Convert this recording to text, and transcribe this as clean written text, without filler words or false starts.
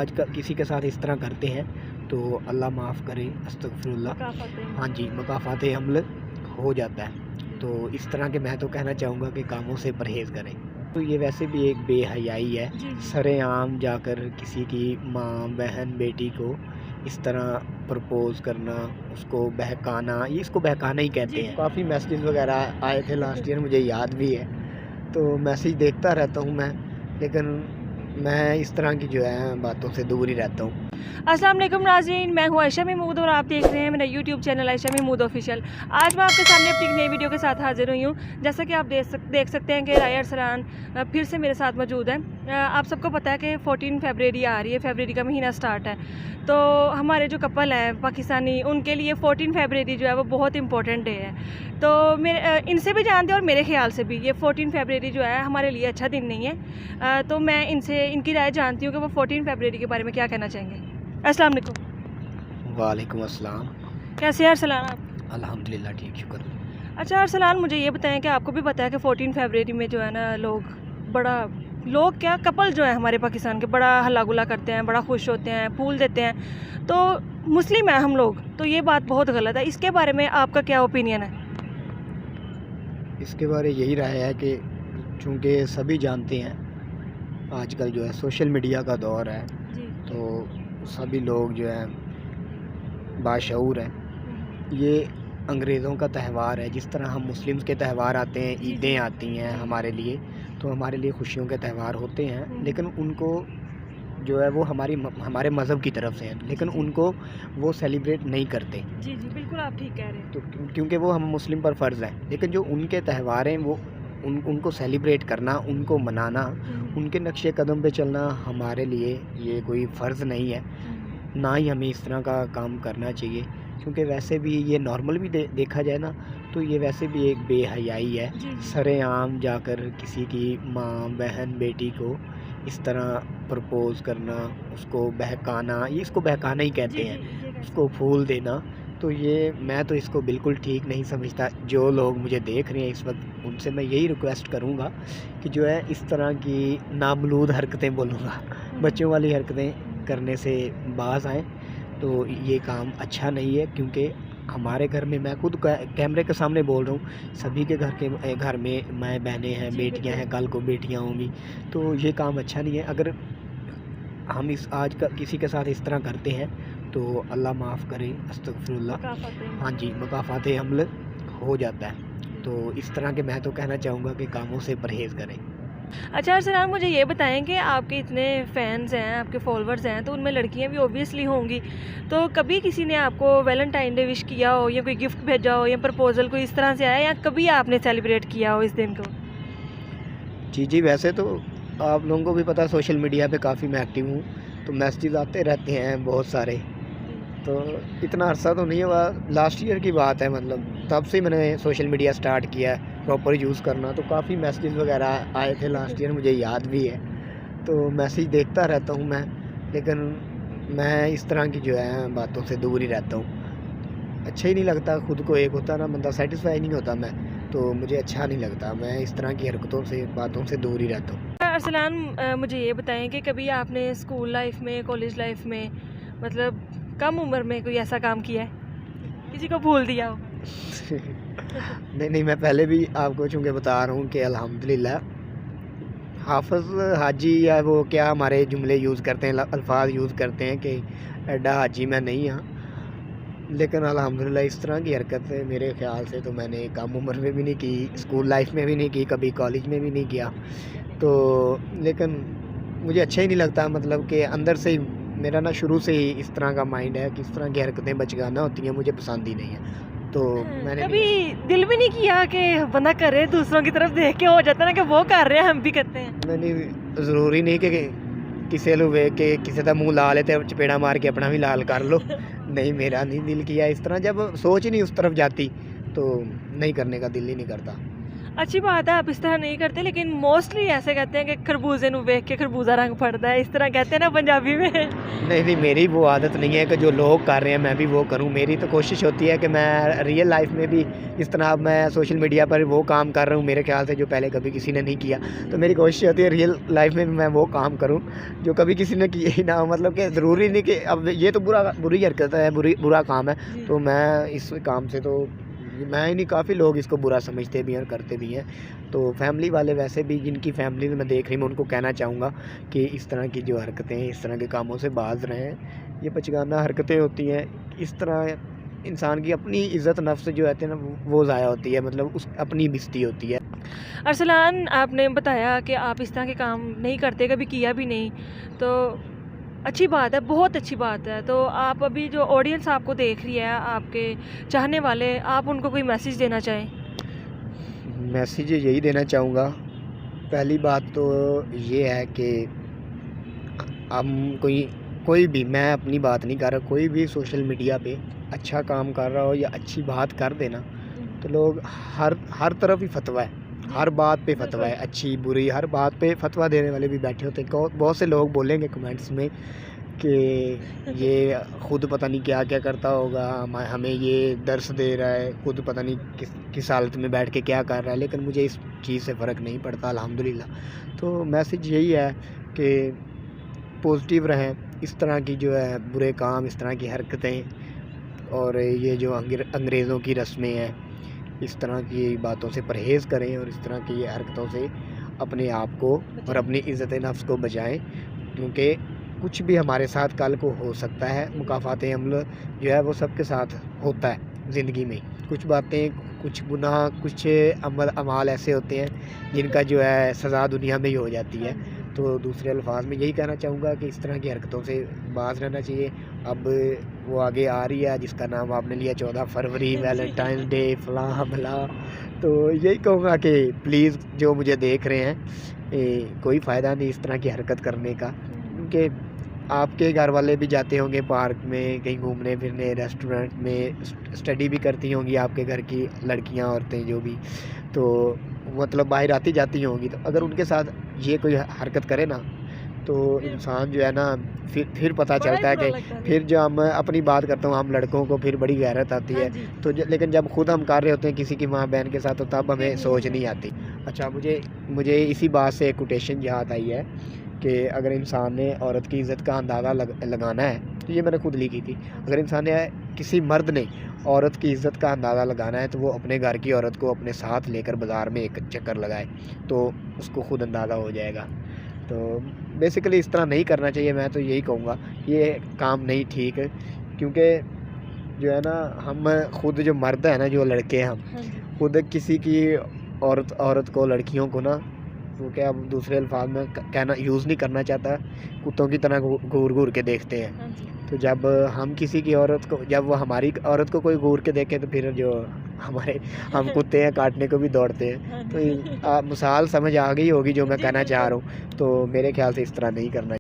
آج کل کسی کے ساتھ اس طرح کرتے ہیں تو اللہ معاف کرے، استغفراللہ۔ ہاں جی، مکافات حمل ہو جاتا ہے۔ تو اس طرح کے میں تو کہنا چاہوں گا کہ کاموں سے پرہیز کریں۔ تو یہ ویسے بھی ایک بے حیائی ہے، سر عام جا کر کسی کی ماں، بہن، بیٹی کو اس طرح پرپوز کرنا، اس کو بہکانا، یہ اس کو بہکانا ہی کہتے ہیں۔ کافی میسیجز وغیرہ آئے تھے لاسٹ ایئر، مجھے یاد بھی ہے، تو میسیج دیکھتا رہتا ہوں میں، لیکن میں اس طرح کی جو ہے باتوں سے دور ہی رہتا ہوں۔ السلام علیکم ناظرین، میں ہوں عائشہ محمود اور آپ دیکھ رہے ہیں میرا یوٹیوب چینل عائشہ محمود آفیشیل۔ آج میں آپ کے سامنے اپنی ایک نئی ویڈیو کے ساتھ حاضر ہوئی ہوں۔ جیسا کہ آپ دیکھ سکتے ہیں کہ رائے ارسلان پھر سے میرے ساتھ موجود ہے۔ آپ سب کو پتہ ہے کہ 14 فیبروری آ رہی ہے، فیبروری کا مہینہ سٹارٹ ہے، تو ہمارے جو کپل ہیں پاکستانی، ان کے لیے 14 فیبروری جو ہے وہ بہت امپورٹنٹ ڈے ہے۔ تو ان سے بھی جانتے ہیں اور میرے خیال سے بھی یہ 14 فیبروری جو ہے ہمارے لیے اچھا دن نہیں ہے۔ تو میں ان کی رائے جانتی ہوں کہ وہ 14 فیبروری کے بارے میں کیا کہنا چاہیں گے۔ السلام علیکم۔ وعلیکم السلام۔ کیسے ہیں ارسلان آپ؟ الحمدللہ ٹھیک، شکر۔ اچھا ارسلان، مجھے یہ بتائیں کہ آپ کو بھی پتہ ہے کہ 14 فیبروری میں جو ہے نا لوگ کیا کپل جو ہیں ہمارے پاکستان کے بڑا ہلا گلا کرتے ہیں، بڑا خوش ہوتے ہیں، پھول دیتے ہیں، تو مسلم ہیں ہم لوگ، تو یہ بات بہت غلط ہے۔ اس کے بارے میں آپ کا کیا اوپینین ہے؟ اس کے بارے یہی رائے ہے کہ چونکہ سبھی جانتے ہیں آج کل جو ہے سوشل میڈیا کا دور ہے، تو سبھی لوگ جو ہیں باشعور ہیں۔ یہ انگریزوں کا تہوار ہے، جس طرح ہم مسلمز کے تہوار آتے ہیں، عیدیں آتی ہیں ہمارے لیے، تو ہمارے لیے خوشیوں کے تہوار ہوتے ہیں، لیکن ان کو جو ہے وہ ہمارے مذہب کی طرف سے ہیں، لیکن ان کو وہ سیلیبریٹ نہیں کرتے۔ جی بالکل، آپ ٹھیک کہہ رہے ہیں۔ تو کیونکہ وہ ہم مسلم پر فرض ہیں، لیکن جو ان کے تہوار ہیں وہ ان کو سیلیبریٹ کرنا، ان کو منانا، ان کے نقش قدم پہ چلنا ہمارے لیے یہ کوئی فرض نہیں ہے، نہ ہی ہمیں اس طرح کا کام کرنا چاہیے، کیونکہ ویسے بھی یہ نارمل بھی دیکھا جائے نا تو یہ ویسے بھی ایک بے حیائی ہے، سر عام جا کر کسی کی ماں، بہن، بیٹی کو اس طرح پرپوز کرنا، اس کو بہکانا، یہ اس کو بہکانا ہی کہتے ہیں، اس کو پھول دینا۔ تو یہ میں تو اس کو بالکل ٹھیک نہیں سمجھتا۔ جو لوگ مجھے دیکھ رہے ہیں اس وقت، ان سے میں یہی ریکویسٹ کروں گا کہ جو ہے اس طرح کی نامولود حرکتیں، بولوں گا بچوں والی حرکتیں کرنے سے باز آئیں۔ تو یہ کام اچھا نہیں ہے، کیونکہ ہمارے گھر میں، میں خود کیمرے کے سامنے بول رہا ہوں، سبھی کے گھر میں مائیں بہنیں ہیں، بیٹیاں ہیں، کل کو بیٹیاں ہوں گی، تو یہ کام اچھا نہیں ہے۔ اگر ہم آج کسی کے ساتھ اس طرح کرتے ہیں تو اللہ معاف کرے، استغفراللہ۔ ہاں جی، مکافات حمل ہو جاتا ہے۔ تو اس طرح کے میں تو کہنا چاہوں گا کہ کاموں سے پرہیز کریں۔ اچھا ارسلان، مجھے یہ بتائیں کہ آپ کے اتنے فینز ہیں، آپ کے فالوورز ہیں، تو ان میں لڑکیاں بھی اوبویسلی ہوں گی، تو کبھی کسی نے آپ کو ویلنٹائن ڈے وش کیا ہو، یا کوئی گفٹ بھیجا ہو، یا پرپوزل کوئی اس طرح سے آیا، یا کبھی آپ نے سیلیبریٹ کیا ہو اس دن کو؟ جی، ویسے تو آپ لوگوں کو بھی پتہ ہے سوشل میڈیا پہ کافی میں ایکٹیو ہوں، تو میسیجز آتے رہتے ہیں بہت سارے، تو اتنا عرصہ تو نہیں ہوا، لاسٹ ایئر کی بات ہے، مطلب تب سے میں نے سوشل میڈیا سٹارٹ کیا ہے پراپر یوز کرنا، تو کافی میسیجز وغیرہ آئے تھے لاسٹ ایئر، مجھے یاد بھی ہے، تو میسیج دیکھتا رہتا ہوں میں، لیکن میں اس طرح کی جو ہے باتوں سے دور ہی رہتا ہوں۔ اچھا ہی نہیں لگتا، خود کو ایک ہوتا نا بندہ، سیٹسفائی نہیں ہوتا میں، تو مجھے اچھا نہیں لگتا، میں اس طرح کی حرکتوں سے، باتوں سے دور ہی رہتا ہوں۔ ارسلان، مجھے یہ بتائیں کہ کبھی آپ نے اسکول لائف میں، کالج لائف میں، مطلب کم عمر میں کوئی ایسا کام کیا ہے، کسی کو بھول دیا ہو؟ نہیں، میں پہلے بھی آپ کو چونکہ بتا رہا ہوں کہ الحمدللہ حافظ حاجی، یا وہ کیا ہمارے جملے یوز کرتے ہیں، الفاظ یوز کرتے ہیں کہ ایڈا حاجی میں نہیں ہاں، لیکن الحمدللہ اس طرح کی حرکت ہے میرے خیال سے تو میں نے کم عمر میں بھی نہیں کی، اسکول لائف میں بھی نہیں کی، کبھی کالج میں بھی نہیں کیا، تو لیکن مجھے اچھا ہی نہیں لگتا، مطلب کہ اندر سے ہی میرا نا شروع سے ہی اس طرح کا مائنڈ ہے کہ اس طرح کی حرکتیں بچگانہ ہوتی ہیں، مجھے پسند ہی نہیں ہیں، تو میں نے کبھی دل بھی نہیں کیا کہ بندہ کرے، دوسروں کی طرف دیکھ کے ہو جاتا نا کہ وہ کر رہے ہیں ہم بھی کرتے ہیں؟ میں نہیں، ضروری نہیں کہ کسی لوگ کہ کسی کا منہ لال ہے تو چپیڑا مار کے اپنا بھی لال کر لو، نہیں، میرا نہیں دل کیا اس طرح، جب سوچ ہی نہیں اس طرف جاتی تو نہیں کرنے کا دل ہی نہیں کرتا۔ اچھی بات ہے، آپ اس طرح نہیں کرتے، لیکن موسٹلی ایسے کہتے ہیں کہ خربوزے نو ویکھ کے خربوزہ رنگ پڑتا ہے، اس طرح کہتے ہیں نا پنجابی میں، نہیں میری وہ عادت نہیں ہے کہ جو لوگ کر رہے ہیں میں بھی وہ کروں. میری تو کوشش ہوتی ہے کہ میں ریئل لائف میں بھی اس طرح میں سوشل میڈیا پر وہ کام کر رہا ہوں میرے خیال سے جو پہلے کبھی کسی نے نہیں کیا. تو میری کوشش ہوتی ہے ریئل لائف میں بھی میں وہ کام کروں جو کبھی کسی نے کیا ہی نہ ہو. مطلب کہ ضروری نہیں کہ اب یہ تو بری حرکت ہے, برا کام ہے. تو میں اس کام سے تو میں ہی نہیں, کافی لوگ اس کو برا سمجھتے بھی ہیں اور کرتے بھی ہیں. تو فیملی والے ویسے بھی جن کی فیملی میں دیکھ رہی میں ان کو کہنا چاہوں گا کہ اس طرح کی جو حرکتیں ہیں, اس طرح کے کاموں سے باز رہیں. یہ بچگانہ حرکتیں ہوتی ہیں. اس طرح انسان کی اپنی عزت نفس جو ہے نا وہ ضائع ہوتی ہے, مطلب اس اپنی بستی ہوتی ہے. ارسلان, آپ نے بتایا کہ آپ اس طرح کے کام نہیں کرتے, کبھی کیا بھی نہیں, تو اچھی بات ہے, بہت اچھی بات ہے. تو آپ ابھی جو آڈینس آپ کو دیکھ رہی ہے, آپ کے چاہنے والے, آپ ان کو کوئی میسیج دینا چاہیں؟ میسیج یہی دینا چاہوں گا. پہلی بات تو یہ ہے کہ ہم کوئی بھی, میں اپنی بات نہیں کر رہا, کوئی بھی سوشل میڈیا پہ اچھا کام کر رہا ہو یا اچھی بات کر دینا تو لوگ ہر طرف ہی فتویٰ ہے, ہر بات پہ فتویٰ ہے, اچھی بری ہر بات پہ فتویٰ دینے والے بھی بیٹھے ہوتے ہیں. بہت سے لوگ بولیں گے کمنٹس میں کہ یہ خود پتہ نہیں کیا کیا کرتا ہوگا, ہمیں یہ درس دے رہا ہے, خود پتہ نہیں کس حالت میں بیٹھ کے کیا کر رہا ہے. لیکن مجھے اس چیز سے فرق نہیں پڑتا الحمدللہ. تو میسیج یہی ہے کہ پازیٹیو رہیں. اس طرح کی جو ہے برے کام, اس طرح کی حرکتیں اور یہ جو انگریزوں کی رسمیں ہیں, اس طرح کی باتوں سے پرہیز کریں اور اس طرح کی حرکتوں سے اپنے آپ کو اور اپنی عزت نفس کو بچائیں, کیونکہ کچھ بھی ہمارے ساتھ کل کو ہو سکتا ہے. مکافات عمل جو ہے وہ سب کے ساتھ ہوتا ہے زندگی میں. کچھ باتیں, کچھ گناہ, کچھ اعمال ایسے ہوتے ہیں جن کا جو ہے سزا دنیا میں ہی ہو جاتی ہے. تو دوسرے الفاظ میں یہی کہنا چاہوں گا کہ اس طرح کی حرکتوں سے باز رہنا چاہیے. اب وہ آگے آ رہی ہے جس کا نام آپ نے لیا 14 فروری, ویلنٹائن ڈے, فلاں بلا. تو یہی کہوں گا کہ پلیز جو مجھے دیکھ رہے ہیں کوئی فائدہ نہیں اس طرح کی حرکت کرنے کا, کیونکہ آپ کے گھر والے بھی جاتے ہوں گے پارک میں کہیں گھومنے پھرنے, ریسٹورنٹ میں, اسٹڈی بھی کرتی ہوں گی آپ کے گھر کی لڑکیاں عورتیں جو بھی, تو مطلب باہر آتی جاتی ہوں گی. تو اگر ان کے ساتھ یہ کوئی حرکت کرے نا تو انسان جو ہے نا پھر پتہ چلتا ہے کہ پھر جو ہم اپنی بات کرتا ہوں ہم لڑکوں کو پھر بڑی غیرت آتی ہے. تو لیکن جب خود ہم کر رہے ہوتے ہیں کسی کی ماں بہن کے ساتھ تو تب ہمیں سوچ نہیں آتی. اچھا, مجھے اسی بات سے ایک کوٹیشن یاد آئی ہے کہ اگر انسان نے عورت کی عزت کا اندازہ لگانا ہے, تو یہ میں نے خود لکھی تھی, اگر انسان نے کسی مرد نے عورت کی عزت کا اندازہ لگانا ہے تو وہ اپنے گھر کی عورت کو اپنے ساتھ لے کر بازار میں ایک چکر لگائے تو اس کو خود اندازہ ہو جائے گا. تو بیسیکلی اس طرح نہیں کرنا چاہیے. میں تو یہی کہوں گا یہ کام نہیں ٹھیک ہے, کیونکہ جو ہے نا ہم خود جو مرد ہیں نا, جو لڑکے ہیں, ہم خود کسی کی عورت کو, لڑکیوں کو نا, وہ کیا اب دوسرے الفاظ میں کہنا یوز نہیں کرنا چاہتا, کتوں کی طرح گور کے دیکھتے ہیں. تو جب ہم کسی کی عورت کو, جب وہ ہماری عورت کو کوئی گور کے دیکھے تو پھر جو ہم کتے ہیں کاٹنے کو بھی دوڑتے ہیں. تو مثال سمجھ آ گئی ہوگی جو میں کہنا چاہ رہا ہوں. تو میرے خیال سے اس طرح نہیں کرنا